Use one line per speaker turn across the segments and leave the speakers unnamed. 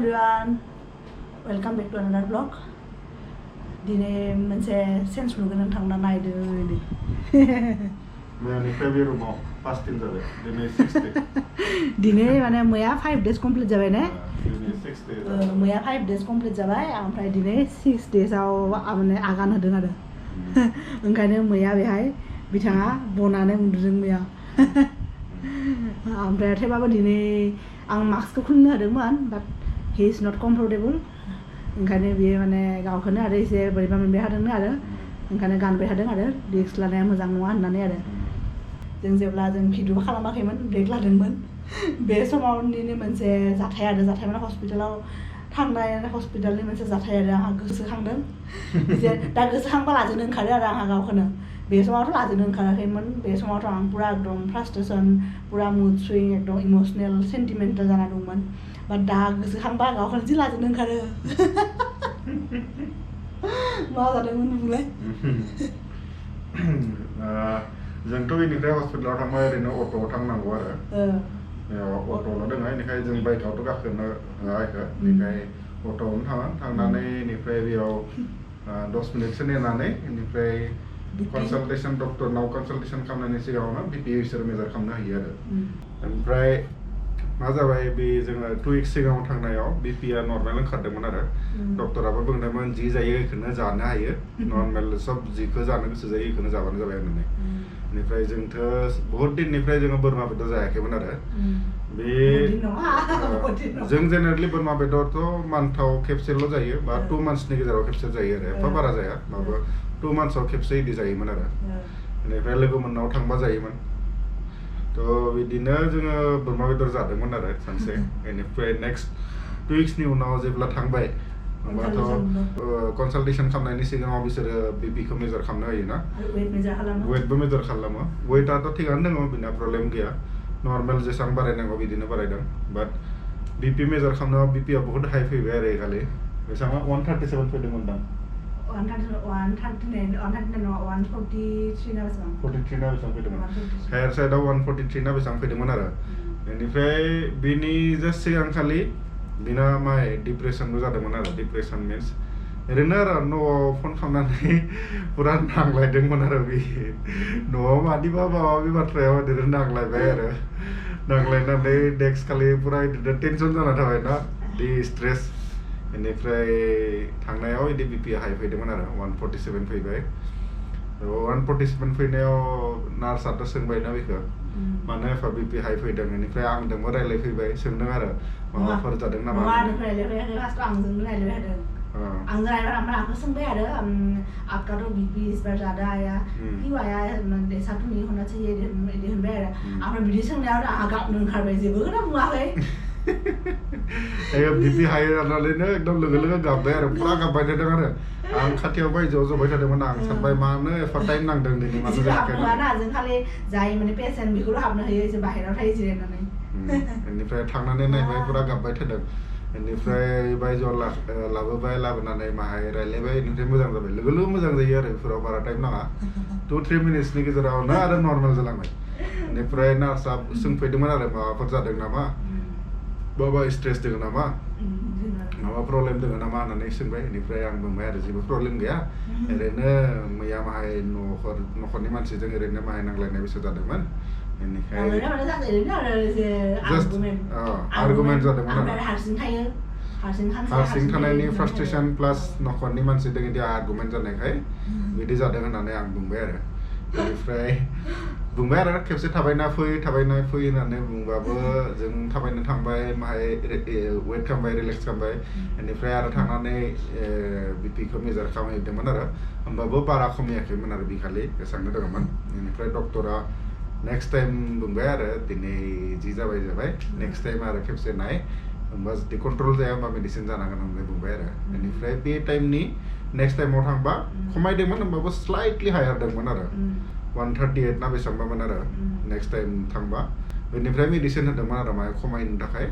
everyone, welcome back to another vlog. दिनै मोनसे sense नुगोन नोंथांमोना नायदो ओरैनो
मैयानिफ्राय बे रुमाव 5 दिन जाबाय दिनै 6 डे
दिनै माने मैया 5 days कमप्लिट जाबाय ने
दिनै 6 डे
मैया 5 days कमप्लिट जाबाय ओमफ्राय दिनै 6 days-आव माने आगान होदों आरो ओंखायनो मैया बेहाय बिथाङा बनानै उन्दुदों मैया ओमफ्राय थेवबाबो दिनै आं मास्कखौ खुलिनो होदोंमोन बाट हि इज नट कम्फर्टेबल ओंखायनो बियो माने गावखौनो आरो एसे बोरैबा मोनबाय थादोंनो आरो ओंखायनो गानबाय थादों आरो रिस्क लानाया मोजां नङा होननानै आरो जों जेब्ला जों भिडिअ खालामाखैमोन ब्रेक लादोंमोन बे समावनिनो मोनसे जाथाय आरो जाथाय माने हस्पिटालाव थांनाय हस्पिटालनि मोनसे जाथाय आरो आंहा गोसोखांदों जे दा गोसोखांबा लाजोंनो ओंखारो आरो आंहा गावखौनो बे समावथ' लाजोंनो ओंखाराखैमोन बे समावथ' आं पुरा एकदम फ्रास्ट्रेसन पुरा मुड स्विं एकदम इमोसनेल सेन्टिमेन्टेल जाना दंमोन बाट दा गोसोखांबा गावखौनो जि लाजोंनो ओंखारो मा जादोंमोन बुंलाय
जोंथ' बेनिफ्राय हस्पिटालाव थांबा ओरैनो अट'आव थांनांगौ आरो अट'ल' दङ बेनिखाय जों बाइकआवथ' गाखोनो होआ बेखौ बेनिखाय अट'आवनो थांनानै बेनिफ्राय बेयाव 10 मिनिटसो नेनानै बेनिफ्राय कनसालटेसन डक्टरनाव कनसालटेसन खालामनायनि सिगाङावनो बिपि बिसोर मेजार खालामनो हायो आरो ओमफ्राय मा जाबाय बे जोङो 2 weeks सिगाङाव थांनायाव बिपिआ नर्मेल ओंखारदोंमोन आरो डक्टराबो बुंदोंमोन जि जायो बेखौनो जानो हायो नर्मेल सब जिखौ जानो गोसो जायो बेखौनो जाबानो जाबाय होननानै बेनिफ्राय जोंथ' बहुत दिननिफ्राय जोङो बोरमा बेदर जायाखैमोन आरो बे जों जेनेरेलि बोरमा बेदरथ' मान्थआव खेबसेल' जायो बा 2 monthsनि गेजेराव खेबसे जायो आरो एफा बारा जाया माबा 2 monthsआव खेबसे इदि जायोमोन आरो बेनिफ्राय लोगोमोननाव थांबा जायोमोन थ' बिदिनो जोङो बोरमा बेदर जादोंमोन आरो सानसे बेनिफ्राय नेक्स्ट 2 weeksनि उनाव जेब्ला थांबाय होमबाथ' कनसालटेसन खालामनायनि सिगाङाव बिसोरो बिपिखौ मेजार खालामनो होयोना वेटबो मेजार खालामो वेटआथ' थिगानो दङ बिना प्रब्लेम गैया नर्मेल जेसेबां बारायनांगौ बिदिनो बारायदों बाट बिपि मेजार खालामनायाव बिपिआ बहुत हाइ फैबाय आरो खालि बेसेबां 137 फैदोंमोन दां
139 143 ना बेसेबां
43 ना बेसेबां फैदोंमोन हायार साइडआव 143 ना बेसेबां फैदोंमोन आरो बेनिफ्राय बिनि जास्ट सिगांखालि बिना माय डिप्रेसनबो जादोंमोन आरो डिप्रेसन मिन्स ओरैनो आरो न'आव फन खालामनानै पुरा नांलायदोंमोन आरो बे न'आव मानिबा माबा बाथ्रायाव ओरैनो नांलायबाय आरो नांलायनानै नेक्स्ट खालि पुरा बिदिनो टेनसन जाना थाबाय ना दि स्ट्रेस बेनिफ्राय थांनायाव बिदि बिपि हाइ फैदोंमोन आरो 147 फैबाय 147 फैनायाव नार्सआथ' सोंबायना बेखौ मानो एफा बिपि हाइ फैदों बेनिफ्राय आंजोंबो रायलायफैबाय सोंदों आरो माबाफोर जादों नामा
आंजों रायलायबाय थादों आंजों रायलायबाय ओमफ्राय आंखौ सोंबाय आरो आपका तो बीपी इस बार ज्यादा आया क्यों आया ऐसा तो नहीं होना चाहिए इदि होनबाय आरो ओमफ्राय बिदि सोंनायाव आंहा गाबनो ओंखारबाय जेबोखौनो बुङाखै
बिपि हाइ जानानैनो एकदम लोगो लोगो गाबबाय आरो पुरा गाबबाय थादों आरो आं खाथियाव बायजोआव जबाय थादोंमोन आं सानबाय मानो एफा टाइम नांदों दिनै मानो जायाखै
जों खालि जाय माने पेसेन्ट बेखौल' हाबनो होयो एसे बाहेरायाव थायो जिरायनानै
बेनिफ्राय थांनानै नायबाय पुरा गाबबाय थादों बेनिफ्राय बायजोआव लाबोबाय लाबोनानै माहाय रायलायबाय बेनिफ्राय मोजां जाबाय लोगो लोगो मोजां जायो आरो बेफोराव बारा टाइम नाङा 2-3 मिनिट्सनि गेजेरावनो आरो नर्मेल जालांबाय बेनिफ्राय नार्सआ सोंफैदोंमोन आरो माबाफोर जादों नामा बाबा स्ट्रेस दङ नामा माबा प्रब्लेम दङ नामा होननानै सोंबाय बेनिफ्राय आं बुंबाय आरो जेबो प्रब्लेम गैया ओरैनो मैया माहाय न'खरनि मानसिजों ओरैनो माहाय नांलायनाय बैसो जादोंमोन बेनिखाय आर्गुमेन्ट जादोंमोन आरो हारसिं थानायनि फ्रास्ट्रेसन प्लास न'खरनि मानसिजों बिदि आर्गुमेन्ट जानायखाय बिदि जादों होननानै आं बुंबाय आरो बेनिफ्राय बुंबाय आरो खेबसे थाबायना फै होननानै बुंबाबो जों थाबायनो थांबाय माहाय वेट खालामबाय रिलेक्स खालामबाय बेनिफ्राय आरो थांनानै बिपिखौ मेजार खालामहैदोंमोन आरो होमबाबो बारा खमायाखैमोन आरो बिखालि बेसेबांनो दङमोन बेनिफ्राय डक्टरा नेक्स्ट टाइम बुंबाय आरो दिनै जि जाबाय नेक्स्ट टाइम आरो खेबसे नाय होमबा जुदि कन्ट्रल जाया होमबा मेडिसिन जानांगोन होननानै बुंबाय आरो बेनिफ्राय बे टाइमनि नेक्स्ट टाइमाव थांबा खमायदोंमोन होमबाबो स्लाइटलि हायार दंमोन आरो 138 ना बेसेबांबामोन आरो नेक्स्ट टाइम थांबा बेनिफ्राय मेडिसिन होदोंमोन आरो माय खमायनो थाखाय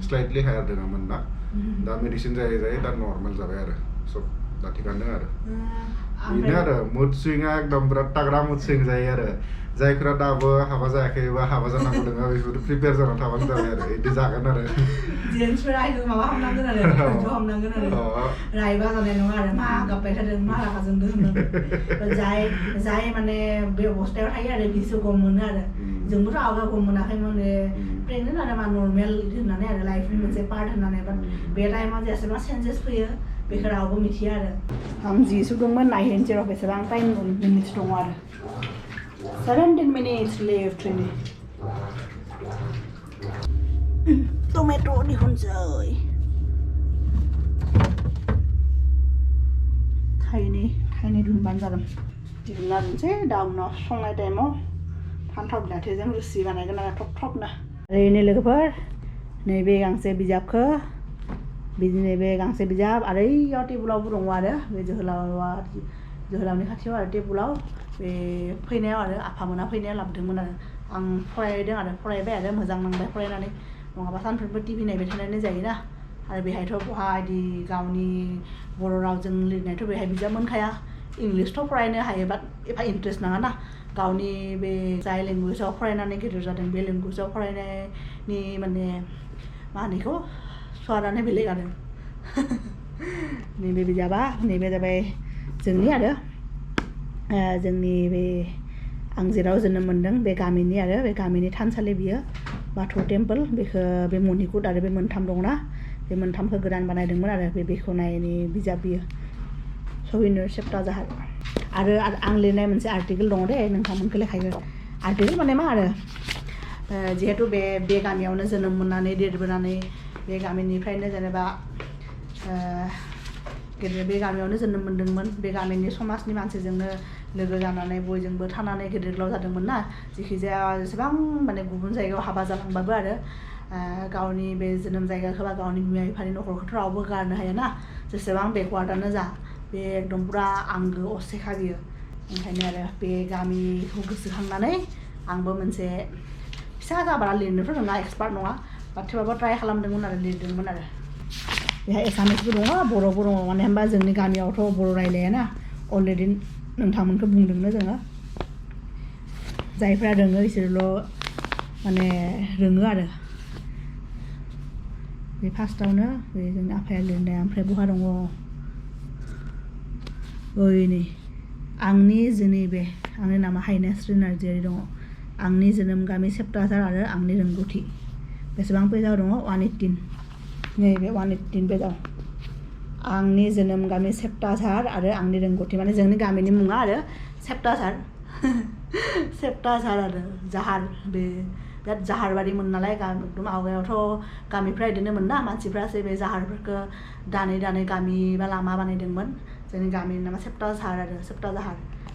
स्लाइटलि हायार दङमोन दा मेडिसिन जायै दा नर्मेल जाबाय आरो सब दा थिगानो आरो बेनो आरो मुड स्विंआ एकदम बिराद ताग्रा मुड स्विं जायो आरो जायफोरा दाबो हाबा जायाखै बा हाबा जानांगौ दङ बेफोर प्रिपेयार जाना थाबानो जाबाय आरो इदि जागोन आरो
जेन्सफोरा माबा खालामनांगोन आरो खौन्थ' खालामनांगोन आरो रायबा जानाय नङा आरो मा गाबबाय थादों मा रागा जोंदों होननानै जाय माने बे अबस्थायाव थायो आरो बिसो गम मोनो आरो जोंबोथ' आवगाय गम मोनाखैमोन प्रेगनेन्ट आरो मा नर्मेल होननानै आरो लाइफनि मोनसे पार्ट होननानै बाट बे टाइमाव जेसेबां चेन्जेस फैयो बेखौ रावबो मिथिया आरो आं जि सुदोंमोन नायहैनोसै र' बेसेबां टाइम मिनिट्स दङ आरो 17 minutes left ini. Tomato dihunjai. Thai dihunban जादों. दिहुननानैसै दाउनाव संनाय टाइमाव फान्थाव बिलाथिजों रुसि बानायगोन आरो थब थबनो. ओरैनो लोगोफोर नैबे गांसे बिजाबखौ नैबे गांसे बिजाब आरो इयाव टेबुलावबो दङ आरो बे जोहोलावनि खाथियाव आरो टेबुलाव बे फैनायाव आरो आफामोना फैनायाव लाबोदोंमोन आरो आं फरायदों आरो फरायबाय आरो मोजां नांबाय फरायनानै नङाबा सानफ्रोमबो टिभि नायबाय थानाय जायोना आरो बेहायथ' बहा इदि गावनि बर' रावजों लिरनायथ' बेहाय बिजाब मोनखाया इंलिसथ' फरायनो हायो बाट एफा इन्ट्रेस्ट नाङा ना गावनि बे जाय लेंगुवेजाव फरायनानै गेदेर जादों बे लेंगुवेजाव फरायनायनि माने मा होनो बेखौ स्वादानो बेलेग आरो नैबे बिजाबा नैबे जाबाय जोंनि आरो जोंनि बे आं जेराव जोनोम मोनदों बे गामिनि आरो बे गामिनि थानसालि बियो बाथौ टेम्पोल बेखौ बे मणिकुट आरो बे मोनथाम दंना बे मोनथामखौ गोदान बानायदोंमोन आरो बे बेखेवनायनि बिजाब बियो सबिनुर सेप्ता जाहार आरो आं लिरनाय मोनसे आर्टिकेल दङ दे नोंथांमोनखौ लेखायो आर्टिकेल माने मा आरो जिहेतु बे गामियावनो जोनोम मोननानै देरबोनानै बे गामिनिफ्रायनो जेनेबा बे गामियावनो जोनोम मोनदोंमोन बे गामिनि समाजनि मानसिजोंनो लोगो जानानै बयजोंबो थानानै गेदेर गोलाव जादोंमोन ना जेखिजाया जेसेबां माने गुबुन जायगायाव हाबा जालांबाबो आरो गावनि बे जोनोम जायगाखौ बा गावनि बिमा बिफानि न'खरखौथ' रावबो गारनो हाया ना जेसेबां बेकवार्डआनो जा बे एकदम पुरा आंगो असेखा बियो ओंखायनो आरो बे गामिखौ गोसोखांनानै आंबो मोनसे फिसा जाबारा लिरनोथ' नङा एक्सपार्ट नङा बाट थेवबाबो ट्राइ खालामदोंमोन आरो लिरदोंमोन आरो बेहाय एसामिसबो दङ बर'बो दङ माने होनबा जोंनि गामियावथ' बर' रायलायाना अलरेडि नोंथांमोनखौ बुंदोंनो जोङो जायफ्रा रोङो बिसोरल' माने रोङो आरो बे फार्स्टआवनो बे जोंनि आफाया लिरनाया ओमफ्राय बहा दङ ओइ नै आंनि नामा हाइना नार्जारि दङ आंनि जोनोम गामि सेप्टाजार आरो आंनि रोंगौथि बेसेबां पेजाव दङ 118 नैबे 118 पेजाव आंनि जोनोम गामि सेप्टाजार आरो आंनि रोंगौथि माने जोंनि गामिनि मुङा आरो सेप्टाजार आरो जाहार बे बिराद जाहारबारिमोन नालाय एकदम आवगायावथ' गामिफ्रा बिदिनो मोन ना मानसिफ्रासो बे जाहारफोरखौ दानै गामि बा लामा बानायदोंमोन जोंनि गामिनि नामा सेप्टाजार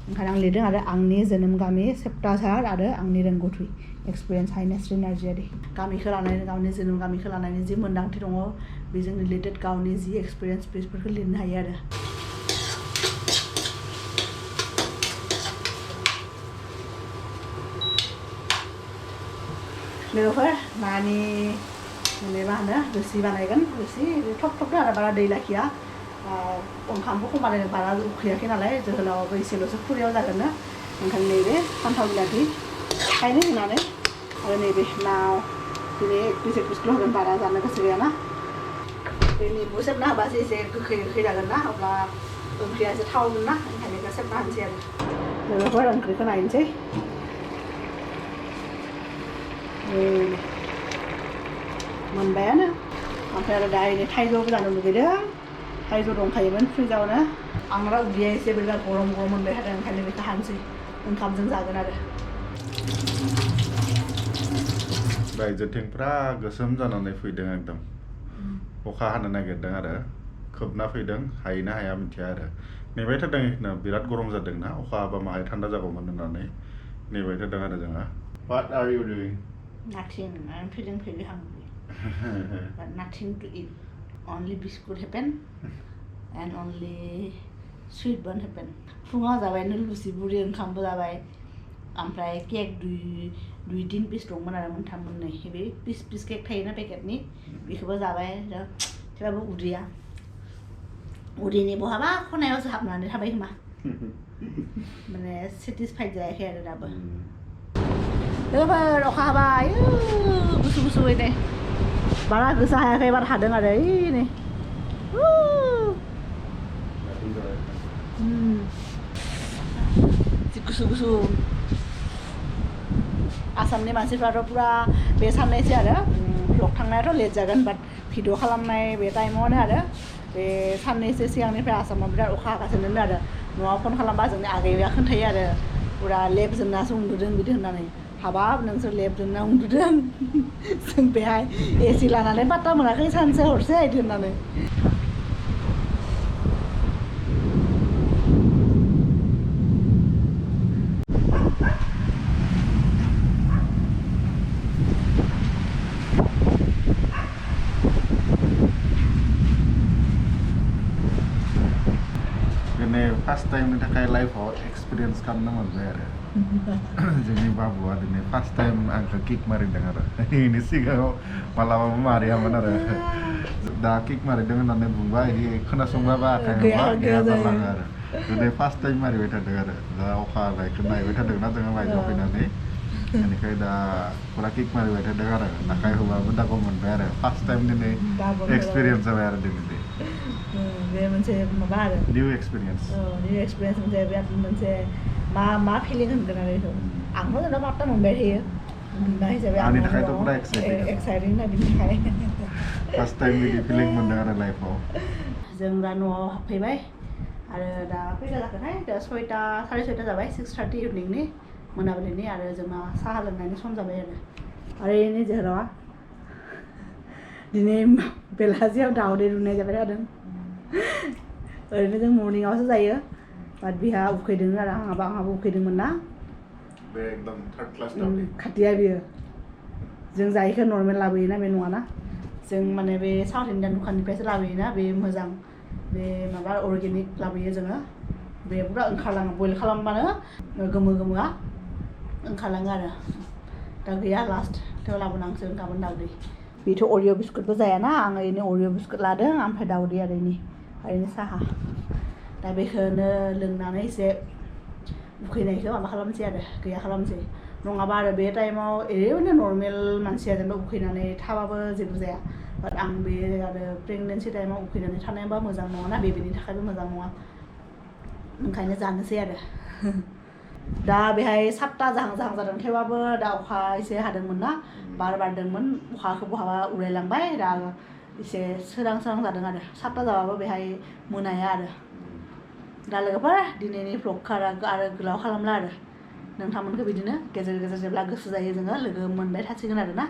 ओंखायनो आं लिरदों आरो आंनि जोनोम गामि सेप्टाजार आरो आंनि रोंगौथि एक्सपिरियेन्स हाइना नार्जारि गामिखौ लानानै गावनि जोनोम गामिखौ लानानै जि मोन्दांथि दङ बेजों रिलेटेड गावनि जि एक्सपिरियेन्स बेफोरखौ लिरनो हायो आरो लोगोफोर नानि मा होनो रोसि बानायगोन रोसि थब आरो बारा दै लाखिया ओंखामखौ खमायनो बारा उखैयाखै नालाय जोहोलावाबो एसेल'सो खुरैयाव जागोन ना ओंखायनो नैबे फान्थाव बिलाथि थाइनै होनानै आरो नैबे नाव दिनै एक पिसखौल' होगोन बारा जानो गोसो गैयाना बे निम्बु सेबना होबासो एसे गोखै जागोन ना अब्ला ओंख्रिया एसे थावगोन ना ओंखायनो बेखौ सेबना होनोसै आरो लोगोफोर ओंख्रिखौ नायनोसै मोनबायानो ओमफ्राय आरो दा ओरैनो थाइजौबो जानो लुगैदों थाइजौ दंखायोमोन फ्रिजावनो आंना उदैया एसे बिराद गरम मोनबाय थादों ओंखायनो बेखौ हानसै ओंखामजों जागोन आरो
रायजोथिं फुरा गोसोम जानानै फैदों एकदम अखा हानो नागिरदों आरो खोबना फैदों हायोना हाया मिथिया आरो नेबाय थादों बिराद गरम जादों ना अखा हाबा माहाय थान्दा जागौमोन होननानै नेबाय थादों आरो जोंहा What are you doing?
Nothing. I'm feeling very hungry. But nothing to eat. Only biscuit happen and only sweet bun happen. फुङाव जाबाय लुसि बुरि ओंखामबो जाबाय ओमफ्राय केक दुइ तिन पिस दंमोन आरो मोनथाम मोननै बे पिस केक थायोना पेकेटनि बेखौबो जाबाय थेवबाबो उदैनि बहाबा खनायावसो हाबनानै थाबाय खोमा माने सेटिसफाइड जायाखै आरो दाबो लोगोफोर अखा हाबाय गुसु गुसुयै नै बारा गोसा हायाखै बार हादों आरो नै गुसु गुसु आसामनि मानसिफ्राथ' पुरा बे साननैसो आरो ब्लग थांनायाथ' लेट जागोन बाट भिडिअ खालामनाय बे टाइमावनो आरो बे साननैसो सिगांनिफ्राय आसामाव बिराद अखा हागासिनो आरो न'आव फन खालामबा जोंनि आगैया खोन्थायो आरो पुरा लेबजोंनासो उन्दुदों बिदि होननानै हाबाब नोंसोर लेबजोंना उन्दुदों जों बेहाय एसि लानानै पात्ता मोनाखै सानसे हरसे बिदि होननानै
फार्स्ट टाइमनि थाखाय लाइफआव एक्सपिरियेन्स खालामनो मोनबाय आरो जोंनि बाबुआ दिनै फार्स्ट टाइम आंखौ किक मारिदों आरो बेनि सिगाङाव मालाबाबो मारियामोन आरो दा किक मारिदों होननानै बुंबाय खोनासंबाबा आखाइ हबा गैया जालाङो आरो दिनै फार्स्ट टाइम मारिबाय थादों आरो दा अखा हानायखौ नायबाय थादोंना जोङो बायजोआव फैनानै बेनिखाय दा पुरा किक मारिबाय थादों आरो आखाइ हबाबो दागो मोनबाय आरो फार्स्ट टाइम दिनै एक्सपिरियेन्स जाबाय आरो दिनै
बे मोनसे माबा आरो
निउ एक्सपिरियेन्स
मोनसे बिराद मोनसे मा फिलिं होनगोन आरो बेखौ आंथ' जेनेबा पात्ता मोनबाय थायो बिमा हिसाबै
आंनि थाखायथ' पुरा
एक्साइटिं ना बिनि थाखाय
फार्स्ट टाइम बिदि फिलिं मोनदों आरो लाइफआव
जों दा न'आव हाबफैबाय आरो दा फैसा जाखोनाय दा 6टा 6:30 जाबाय 6:30 इभिनिंनि मोनाबिलिनि आरो जोंना साहा लोंनायनि सम जाबाय आरो एनि जोहोरावा दिनै बेलासियाव दावदै रुनाय जाबाय थादों ओरैनो जों मर्निंआवसो जायो बाट बिहा उखैदों आरो आंहाबो उखैदोंमोन ना
बे एकदम थार्ड क्लास दावदै
खाथिया बियो जों जायैखौ नर्मेल लाबोयोना बे नङाना जों माने बे साउथ इण्डियान दखाननिफ्रायसो लाबोयोना बे मोजां बे माबा अर्गेनिक लाबोयो जोङो बे पुरा ओंखारलाङो बयल खालामबानो गोमो गोमोआ ओंखारलाङो आरो दा गैया लास्ट थेव लाबोनांसिगोन गाबोन दावदै बेथ' अरिअ बिस्कुटबो जायाना आं ओरैनो अरिअ बिस्कुट लादों ओमफ्राय दावदै आरो ओरैनो साहा दा बेखौनो लोंनानै एसे उखैनायखौ माबा खालामसै आरो गैया खालामसै नङाबा आरो बे टाइमाव ओरैनो नर्मेल मानसिया जेनेबा उखैनानै थाबाबो जेबो जाया बाट आं बे आरो प्रेगनेन्सि टाइमाव उखैनानै थानायबा मोजां नङाना बेबिनि थाखायबो मोजां नङा ओंखायनो जानोसै आरो दा बेहाय 7टा जाहां जादों थेवबाबो दा अखा एसे हादोंमोन ना बार बारदोंमोन अखाखौ बहाबा उरायलांबाय दा एसे सोरां जादों आरो 7टा जाबाबो बेहाय मोनाया आरो दा लोगोफोर दिनैनि भ्लगखौ आरो गोलाव खालामला आरो नोंथांमोनखौ बिदिनो गेजेर गेजेर जेब्ला गोसो जायो जोङो लोगो मोनबाय थासिगोन आरो ना